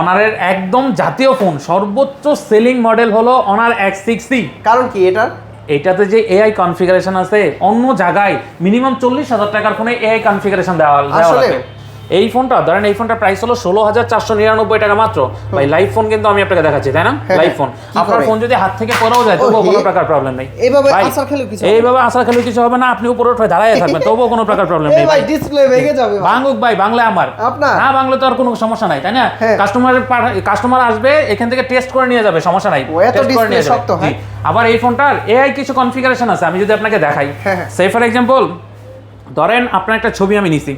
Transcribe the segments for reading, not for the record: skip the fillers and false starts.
অনারের একদম জাতীয় ফোন, সর্বোচ্চ সেলিং মডেল হলো অনার X6C। কারণ কি এটাতে যে এআই কনফিগারেশন আছে, অন্য জায়গায় মিনিমাম 40,000 টাকার ফোনে এআই কনফিগারেশন দেওয়া আসলে লাগে। এই ফোনটা ধরেন, এই ফোনটার প্রাইস হলো 16,499 টাকা মাত্র। ভাই লাইভ ফোন কিন্তু আমি আপনাকে দেখাচ্ছি, তাই না? লাইভ ফোন, আপনার ফোন যদি হাত থেকে পড়েও যায় তবুও কোনো প্রকার প্রবলেম নেই। এইভাবে আসার খেলেও কিছু এইভাবে আসার খেলেও কিছু হবে না, আপনি উপরে উঠে দাঁড়ায় থাকবেন তবুও কোনো প্রকার প্রবলেম নেই। ভাই ডিসপ্লে ভেঙে যাবে ভাঙুক ভাই, বাংলা আমার আপনার না, বাংলা তো আর কোনো সমস্যা নাই, তাই না? কাস্টমার আসবে এখান থেকে টেস্ট করে নিয়ে যাবে, সমস্যা নাই। টেস্ট করে নিয়ে যাবে। আবার এই ফোনটার এআই কিছু কনফিগারেশন আছে, আমি যদি আপনাকে দেখাই। সে ফর এক্সাম্পল ধরেন আপনার একটা ছবি আমি নিছি,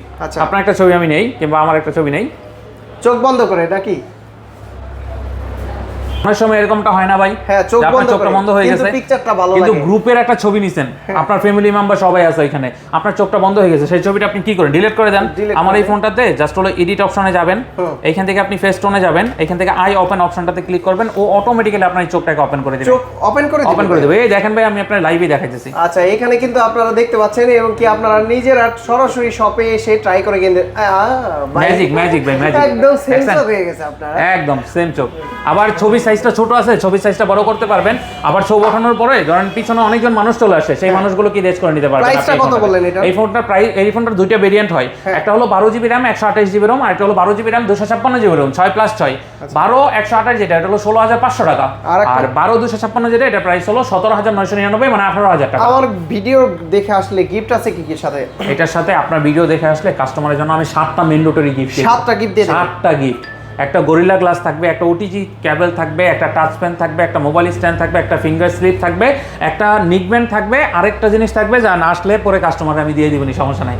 আপনার একটা ছবি আমি নেই, কিংবা আমার একটা ছবি নেই, চোখ বন্ধ করে নাকি অনেক সময় এরকমটা হয় না ভাই? হ্যাঁ, চোখ বন্ধ হয়ে গেছে কিন্তু গ্রুপের একটা ছবি নিছেন, আপনার ফ্যামিলি মেম্বার সবাই আছে এখানে, আপনার চোখটা বন্ধ হয়ে গেছে, সেই ছবিটা আপনি কি করেন? ডিলিট করে দেন। আমার এই ফোনটাতে জাস্ট হলো এডিট অপশনে যাবেন, এইখান থেকে আপনি ফেস টোনে যাবেন, এখান থেকে আই ওপেন অপশনটাতে ক্লিক করবেন, ও অটোমেটিক্যালি আপনার এই চোখটাকে ওপেন করে দিবে। চোখ ওপেন করে দিবে। এই দেখেন ভাই, আমি আপনার লাইভে দেখাইতেছি। আচ্ছা, এখানে কিন্তু আপনারা দেখতে পাচ্ছেন, এবং কি আপনারা নিজেরা সরাসরি শপে এসে ট্রাই করে কিনতে। ম্যাজিক ভাই, ম্যাজিক, একদম সেম চোখ হয়ে গেছে আপনার, একদম সেম চোখ। আবার ছবির সাইজটা ছোট আছে, ছবির সাইজটা বড় করতে পারবেন। আবার ছবি ওঠানোর পরে ধরেন পিছনে অনেকজন মানুষ চলে আসে, সেই মানুষগুলো কি রেজ করে নিতে পারবেন। প্রাইসটা কত বললেন এটা? এই ফোনটার দুইটা ভেরিয়েন্ট হয়, একটা হলো 12GB RAM 128GB ROM, আর একটা হলো 12GB RAM 256GB ROM 6+6। 12 128 যেটা, এটা হলো 16,500 টাকা, আর 12 256 যেটা, এটা প্রাইস হলো 17,999, মানে 18,000 টাকা। আমার ভিডিও দেখে আসলে গিফট আছে কি কি সাথে? এটার সাথে আপনার ভিডিও দেখে আসলে কাস্টমারের জন্য আমি 7টা ম্যান্ডেটরি গিফট, 7টা গিফট দিয়ে দেব। 7টা গিফট, একটা গরিলা গ্লাস থাকবে, একটা ওটিজি কেবল থাকবে, একটা টাচ পেন থাকবে, একটা মোবাইল স্ট্যান্ড থাকবে, একটা ফিঙ্গার স্লিপ থাকবে, একটা নিকব্যান্ড থাকবে, আরেকটা জিনিস থাকবে যা না আসলে পরে কাস্টমারকে আমি দিয়ে দিবনি, সমস্যা নাই।